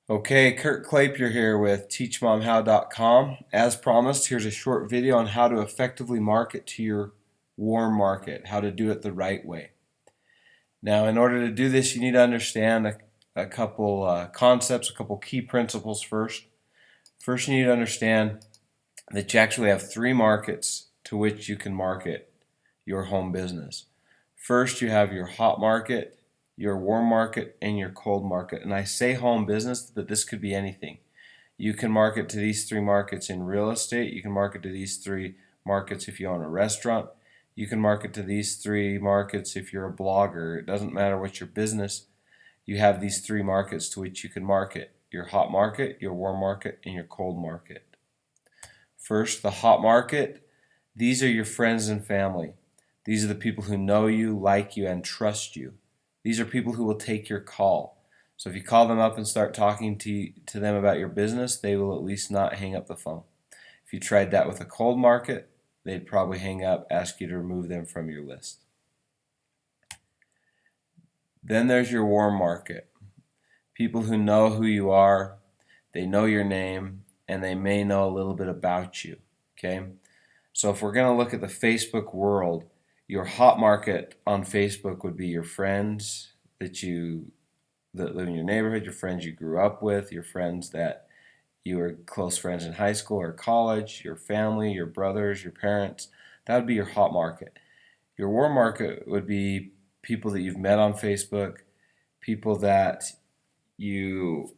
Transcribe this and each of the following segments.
Okay, Kurt Klapier here with TeachMomHow.com. As promised, here's a short video on how to effectively market to your warm market, how to do it the right way. Now, in order to do this, you need to understand a couple concepts, a couple key principles first. First, you need to understand that you actually have three markets to which you can market your home business. First, you have your hot market, your warm market, and your cold market. And I say home business, but this could be anything. You can market to these three markets in real estate. You can market to these three markets if you own a restaurant. You can market to these three markets if you're a blogger. It doesn't matter what your business. You have these three markets to which you can market: your hot market, your warm market, and your cold market. First, the hot market. These are your friends and family. These are the people who know you, like you, and trust you. These are people who will take your call. So if you call them up and start talking to them about your business, they will at least not hang up the phone. If you tried that with a cold market, they'd probably hang up, ask you to remove them from your list. Then there's your warm market. People who know who you are, they know your name, and they may know a little bit about you. Okay? So if we're going to look at the Facebook world, your hot market on Facebook would be your friends that live in your neighborhood, your friends you grew up with, your friends that you were close friends in high school or college, your family, your brothers, your parents. That would be your hot market. Your warm market would be people that you've met on Facebook, people that you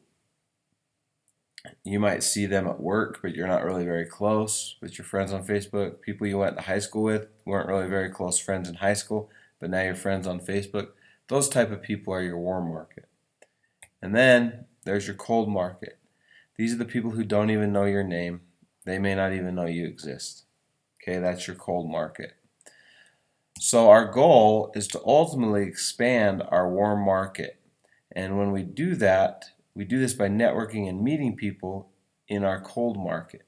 might see them at work, but you're not really very close with your friends on Facebook. People you went to high school with, weren't really very close friends in high school, but now you're friends on Facebook. Those type of people are your warm market. And then there's your cold market. These are the people who don't even know your name. They may not even know you exist. Okay, that's your cold market. So our goal is to ultimately expand our warm market. And when we do that, we do this by networking and meeting people in our cold market.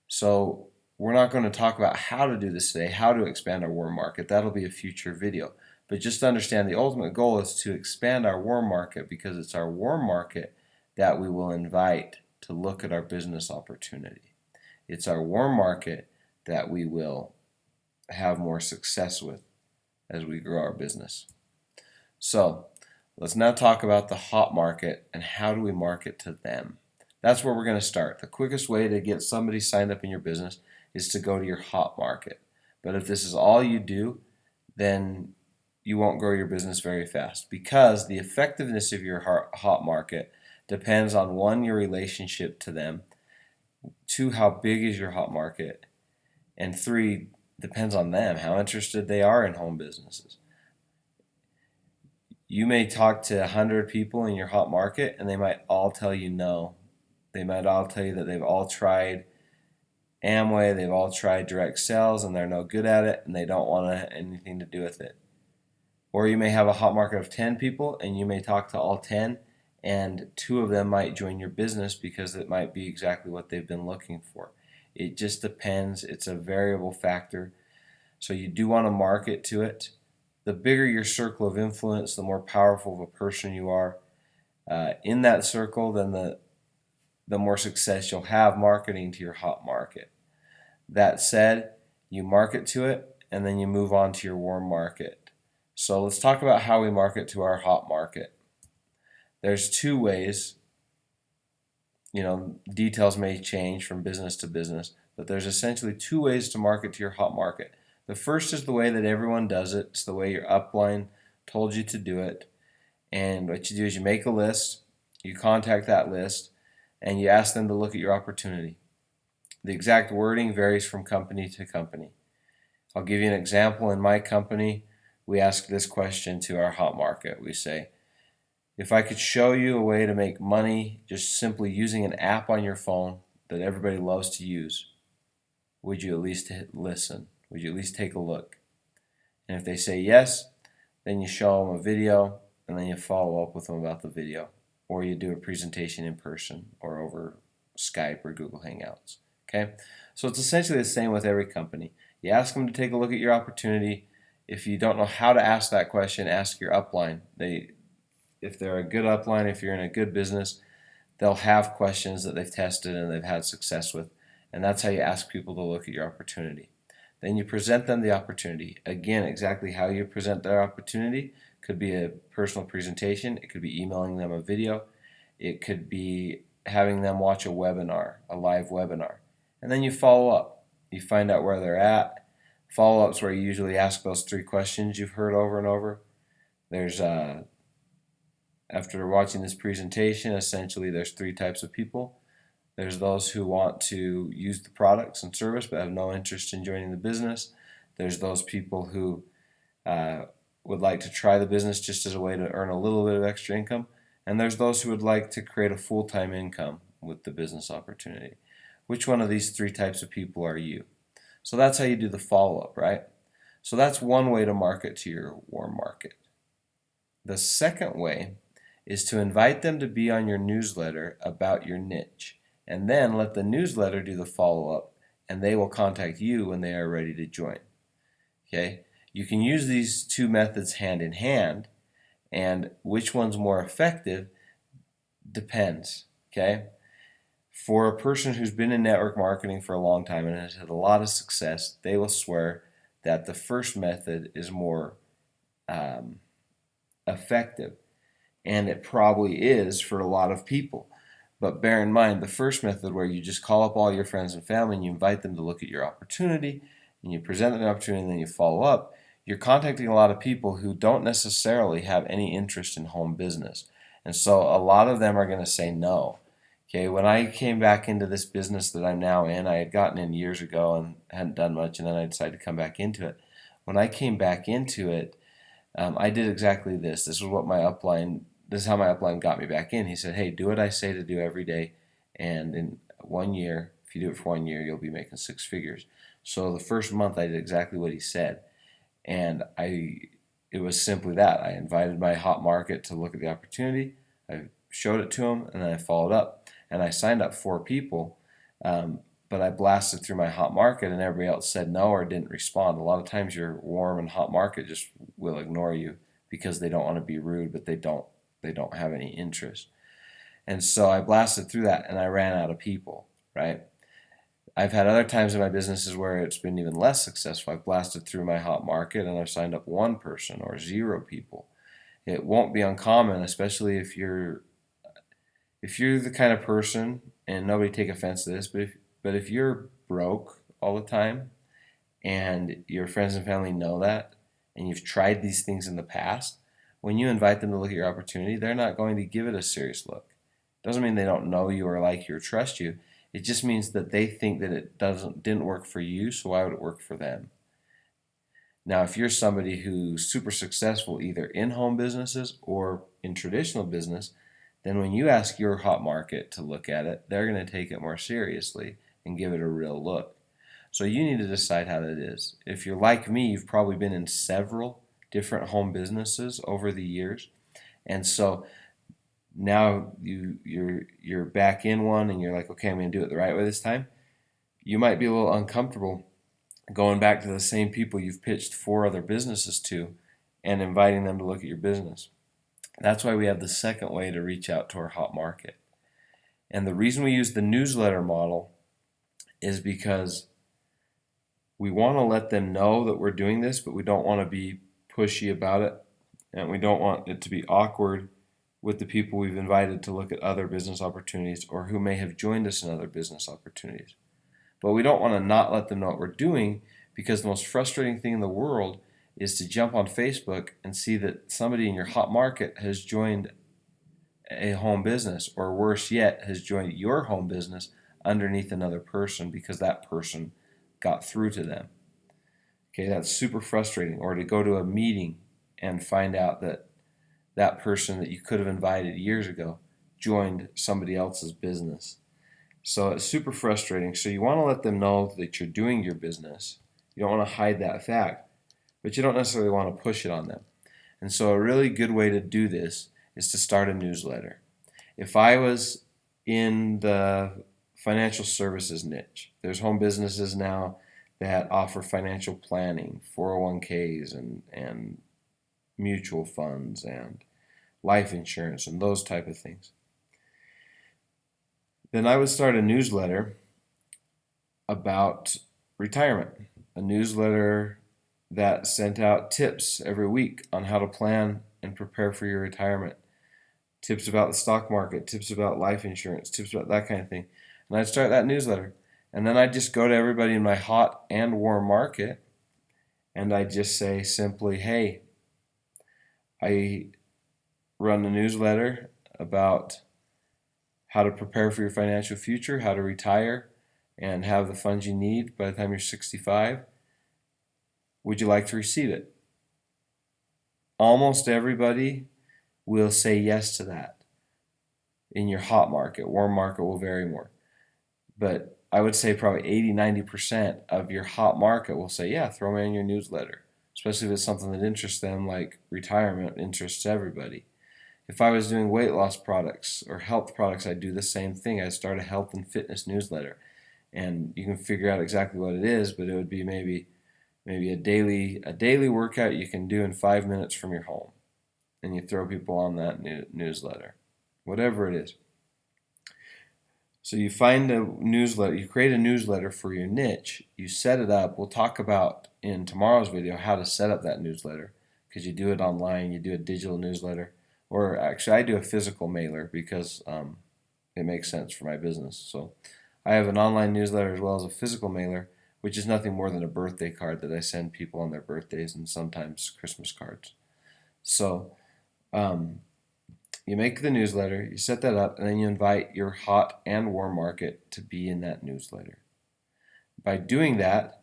So we're not going to talk about how to do this today, how to expand our warm market. That'll be a future video. But just understand the ultimate goal is to expand our warm market, because it's our warm market that we will invite to look at our business opportunity. It's our warm market that we will have more success with as we grow our business. So let's now talk about the hot market and how do we market to them. That's where we're going to start. The quickest way to get somebody signed up in your business is to go to your hot market. But if this is all you do, then you won't grow your business very fast, because the effectiveness of your hot market depends on, one, your relationship to them, two, how big is your hot market, and three, depends on them, how interested they are in home businesses. You may talk to 100 people in your hot market and they might all tell you no. They might all tell you that they've all tried Amway, they've all tried direct sales and they're no good at it and they don't want anything to do with it. Or you may have a hot market of 10 people and you may talk to all 10 and two of them might join your business because it might be exactly what they've been looking for. It just depends. It's a variable factor. So you do want to market to it. The bigger your circle of influence, the more powerful of a person you are in that circle, then the more success you'll have marketing to your hot market. That said, you market to it and then you move on to your warm market. So let's talk about how we market to our hot market. There's two ways. Details may change from business to business, but there's essentially two ways to market to your hot market. The first is the way that everyone does it. It's the way your upline told you to do it. And what you do is you make a list, you contact that list, and you ask them to look at your opportunity. The exact wording varies from company to company. I'll give you an example. In my company, we ask this question to our hot market. We say, if I could show you a way to make money just simply using an app on your phone that everybody loves to use, would you at least listen? Would you at least take a look? And if they say yes, then you show them a video and then you follow up with them about the video. Or you do a presentation in person or over Skype or Google Hangouts. Okay? So it's essentially the same with every company. You ask them to take a look at your opportunity. If you don't know how to ask that question, ask your upline. If they're a good upline, if you're in a good business, they'll have questions that they've tested and they've had success with. And that's how you ask people to look at your opportunity. Then you present them the opportunity. Again, exactly how you present their opportunity could be a personal presentation. It could be emailing them a video. It could be having them watch a webinar, a live webinar. And then you follow up. You find out where they're at. Follow-ups where you usually ask those 3 questions you've heard over and over. There's after watching this presentation, essentially there's 3 types of people. There's those who want to use the products and service but have no interest in joining the business. There's those people who would like to try the business just as a way to earn a little bit of extra income. And there's those who would like to create a full-time income with the business opportunity. Which one of these 3 types of people are you? So that's how you do the follow-up, right? So that's one way to market to your warm market. The second way is to invite them to be on your newsletter about your niche, and then let the newsletter do the follow-up, and they will contact you when they are ready to join. Okay? You can use these 2 methods hand in hand, and which one's more effective depends. Okay? For a person who's been in network marketing for a long time and has had a lot of success, they will swear that the first method is more effective. And it probably is for a lot of people. But bear in mind, the first method, where you just call up all your friends and family and you invite them to look at your opportunity, and you present them the opportunity and then you follow up, you're contacting a lot of people who don't necessarily have any interest in home business. And so a lot of them are going to say no. Okay, when I came back into this business that I'm now in, I had gotten in years ago and hadn't done much, and then I decided to come back into it. When I came back into it, I did exactly this. This is how my upline got me back in. He said, hey, do what I say to do every day, and in 1 year, if you do it for 1 year, you'll be making 6 figures. So the first month I did exactly what he said, and it was simply that. I invited my hot market to look at the opportunity, I showed it to him, and then I followed up, and I signed up 4 people, but I blasted through my hot market, and everybody else said no or didn't respond. A lot of times your warm and hot market just will ignore you because they don't want to be rude, but they don't have any interest. And so I blasted through that and I ran out of people, right? I've had other times in my businesses where it's been even less successful. I've blasted through my hot market and I've signed up 1 person or 0 people. It won't be uncommon, especially if you're the kind of person, and nobody take offense to this, but if you're broke all the time and your friends and family know that, and you've tried these things in the past, when you invite them to look at your opportunity, they're not going to give it a serious look. Doesn't mean they don't know you or like you or trust you. It just means that they think that it didn't work for you, so why would it work for them? Now, if you're somebody who's super successful either in home businesses or in traditional business, then when you ask your hot market to look at it, they're going to take it more seriously and give it a real look. So you need to decide how that is. If you're like me, you've probably been in several different home businesses over the years, and so now you're back in one and you're like, okay, I'm going to do it the right way this time. You might be a little uncomfortable going back to the same people you've pitched 4 other businesses to and inviting them to look at your business. That's why we have the second way to reach out to our hot market. And the reason we use the newsletter model is because we want to let them know that we're doing this, but we don't want to be pushy about it, and we don't want it to be awkward with the people we've invited to look at other business opportunities or who may have joined us in other business opportunities. But we don't want to not let them know what we're doing, because the most frustrating thing in the world is to jump on Facebook and see that somebody in your hot market has joined a home business, or worse yet, has joined your home business underneath another person because that person got through to them. Okay, that's super frustrating. Or to go to a meeting and find out that that person that you could have invited years ago joined somebody else's business. So it's super frustrating. So you want to let them know that you're doing your business. You don't want to hide that fact, but you don't necessarily want to push it on them. And so a really good way to do this is to start a newsletter. If I was in the financial services niche, there's home businesses now that offer financial planning, 401ks and mutual funds and life insurance and those type of things. Then I would start a newsletter about retirement, a newsletter that sent out tips every week on how to plan and prepare for your retirement, tips about the stock market, tips about life insurance, tips about that kind of thing. And I'd start that newsletter. And then I'd just go to everybody in my hot and warm market and I'd just say simply, hey, I run a newsletter about how to prepare for your financial future, how to retire, and have the funds you need by the time you're 65. Would you like to receive it? Almost everybody will say yes to that. In your hot market, warm market will vary more. But I would say probably 80-90% of your hot market will say, yeah, throw me in your newsletter, especially if it's something that interests them, like retirement interests everybody. If I was doing weight loss products or health products, I'd do the same thing. I'd start a health and fitness newsletter. And you can figure out exactly what it is, but it would be maybe a daily workout you can do in 5 minutes from your home. And you throw people on that newsletter, whatever it is. So you find a newsletter, you create a newsletter for your niche, you set it up. We'll talk about in tomorrow's video how to set up that newsletter, because you do it online, you do a digital newsletter, or actually I do a physical mailer because it makes sense for my business. So I have an online newsletter as well as a physical mailer, which is nothing more than a birthday card that I send people on their birthdays and sometimes Christmas cards. So you make the newsletter, you set that up, and then you invite your hot and warm market to be in that newsletter. By doing that,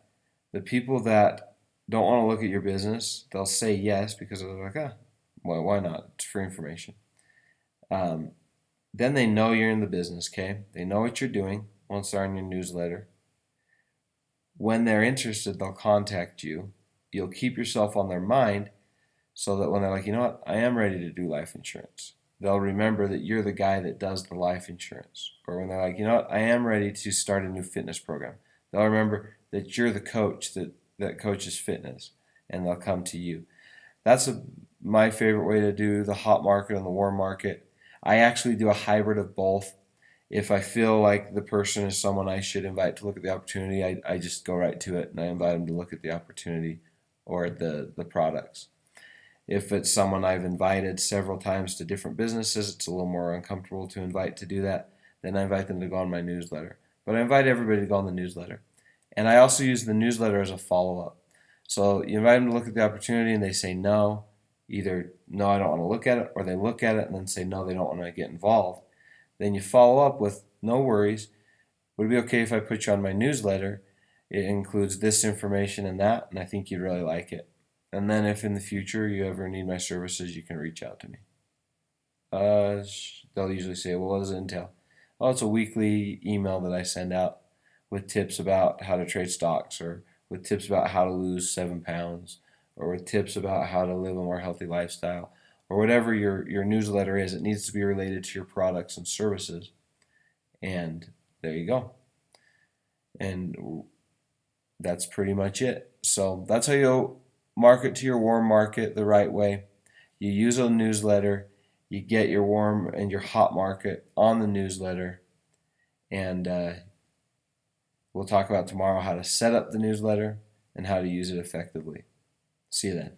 the people that don't want to look at your business, they'll say yes because they're like, well, why not? It's free information. Then they know you're in the business, okay? They know what you're doing once they're on your newsletter. When they're interested, they'll contact you. You'll keep yourself on their mind so that when they're like, you know what, I am ready to do life insurance, they'll remember that you're the guy that does the life insurance. Or when they're like, you know what, I am ready to start a new fitness program, they'll remember that you're the coach that coaches fitness, and they'll come to you. That's my favorite way to do the hot market and the warm market. I actually do a hybrid of both. If I feel like the person is someone I should invite to look at the opportunity, I just go right to it and I invite them to look at the opportunity or the products. If it's someone I've invited several times to different businesses, it's a little more uncomfortable to invite to do that. Then I invite them to go on my newsletter. But I invite everybody to go on the newsletter. And I also use the newsletter as a follow-up. So you invite them to look at the opportunity and they say no. Either no, I don't want to look at it, or they look at it and then say no, they don't want to get involved. Then you follow up with no worries. Would it be okay if I put you on my newsletter? It includes this information and that, and I think you'd really like it. And then if in the future you ever need my services, you can reach out to me. They'll usually say, well, what does it entail? Oh, it's a weekly email that I send out with tips about how to trade stocks, or with tips about how to lose 7 pounds, or with tips about how to live a more healthy lifestyle, or whatever your newsletter is. It needs to be related to your products and services. And there you go. And that's pretty much it. So that's how you market to your warm market the right way. You use a newsletter, you get your warm and your hot market on the newsletter, and we'll talk about tomorrow how to set up the newsletter and how to use it effectively. See you then.